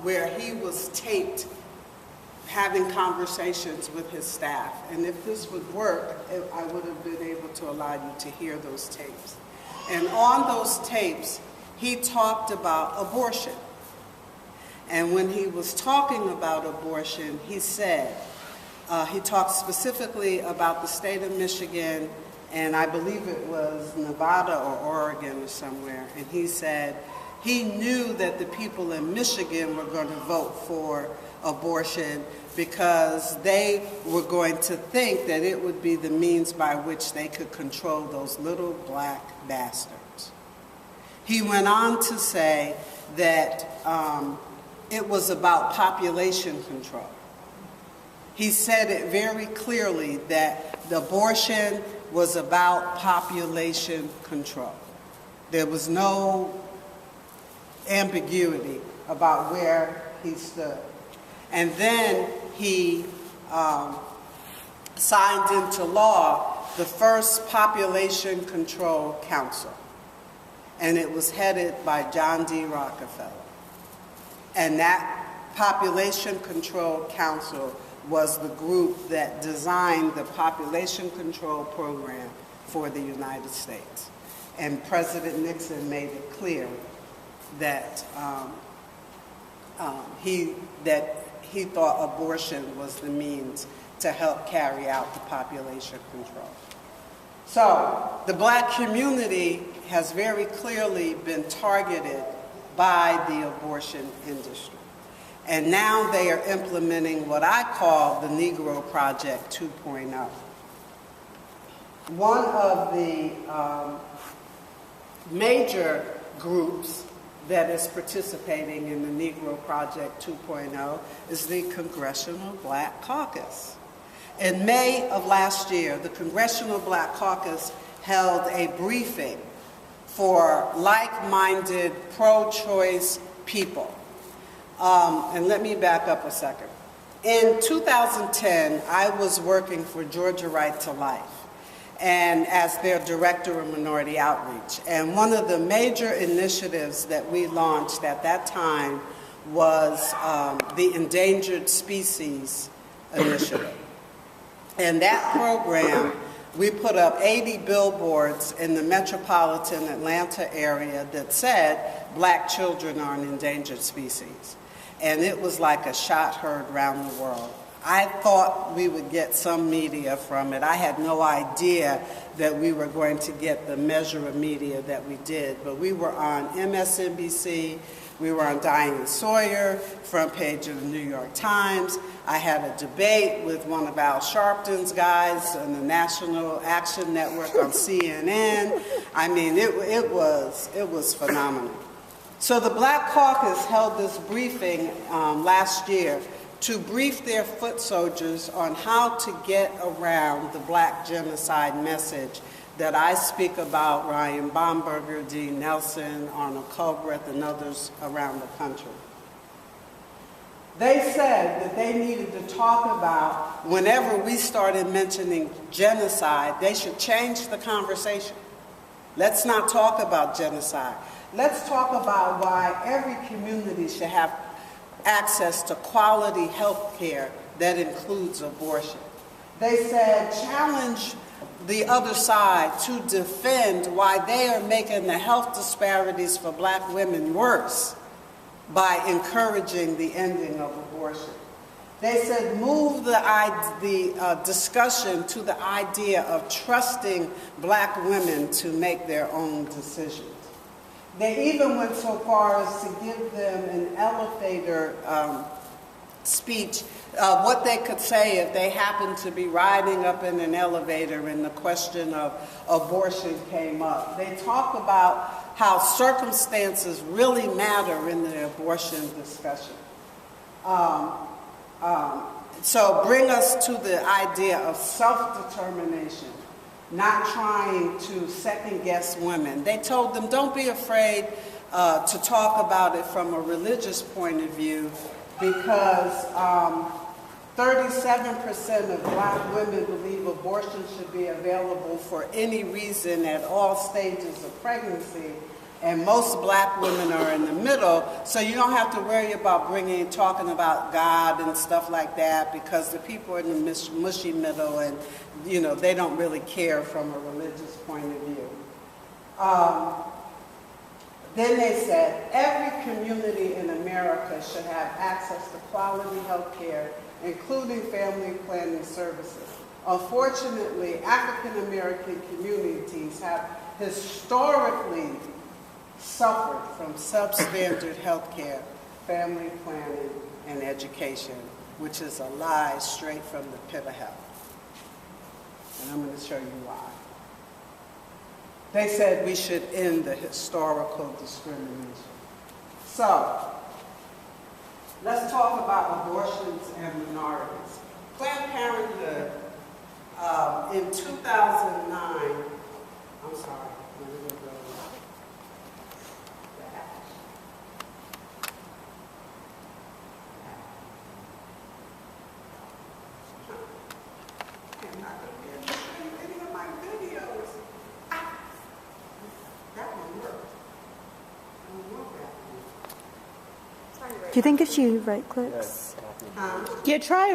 where he was taped having conversations with his staff. And if this would work, I would have been able to allow you to hear those tapes. And on those tapes, he talked about abortion. And when he was talking about abortion, he said, he talked specifically about the state of Michigan, and I believe it was Nevada or Oregon or somewhere. And he said he knew that the people in Michigan were going to vote for abortion because they were going to think that it would be the means by which they could control those little black bastards. He went on to say that it was about population control. He said it very clearly that the abortion was about population control. There was no ambiguity about where he stood. And then he signed into law the first Population Control Council. And it was headed by John D. Rockefeller. And that Population Control Council was the group that designed the population control program for the United States. And President Nixon made it clear that he thought abortion was the means to help carry out the population control. So the black community has very clearly been targeted by the abortion industry. And now they are implementing what I call the Negro Project 2.0. One of the major groups that is participating in the Negro Project 2.0 is the Congressional Black Caucus. In May of last year, the Congressional Black Caucus held a briefing for like-minded, pro-choice people. And let me back up a second. In 2010, I was working for Georgia Right to Life, and as their director of minority outreach. And one of the major initiatives that we launched at that time was the Endangered Species Initiative. And that program, we put up 80 billboards in the metropolitan Atlanta area that said, "Black children are an endangered species." And it was like a shot heard around the world. I thought we would get some media from it. I had no idea that we were going to get the measure of media that we did. But we were on MSNBC, we were on Diane Sawyer, front page of the New York Times. I had a debate with one of Al Sharpton's guys on the National Action Network on CNN. I mean, it was phenomenal. So the Black Caucus held this briefing last year to brief their foot soldiers on how to get around the black genocide message that I speak about, Ryan Bomberger, Dean Nelson, Arnold Culbreth, and others around the country. They said that they needed to talk about, whenever we started mentioning genocide, they should change the conversation. Let's not talk about genocide. Let's talk about why every community should have access to quality health care that includes abortion. They said challenge the other side to defend why they are making the health disparities for black women worse by encouraging the ending of abortion. They said move the discussion to the idea of trusting black women to make their own decisions. They even went so far as to give them an elevator speech, what they could say if they happened to be riding up in an elevator and the question of abortion came up. They talk about how circumstances really matter in the abortion discussion. So bring us to the idea of self-determination, not trying to second-guess women. They told them, don't be afraid to talk about it from a religious point of view, because 37% of black women believe abortion should be available for any reason at all stages of pregnancy, And most black women are in the middle, so you don't have to worry about talking about God and stuff like that, because the people are in the mushy middle, and they don't really care from a religious point of view. Then they said every community in America should have access to quality health care, including family planning services. Unfortunately, African American communities have historically suffered from substandard health care, family planning, and education, which is a lie straight from the pit of hell. And I'm going to show you why. They said we should end the historical discrimination. So, let's talk about abortions and minorities. Planned Parenthood, in 2009, I'm sorry, let me go back. I'm not going to be able to see any of my videos. That one worked. I don't want that one. Do you think if she right clicks? Huh? Yeah, try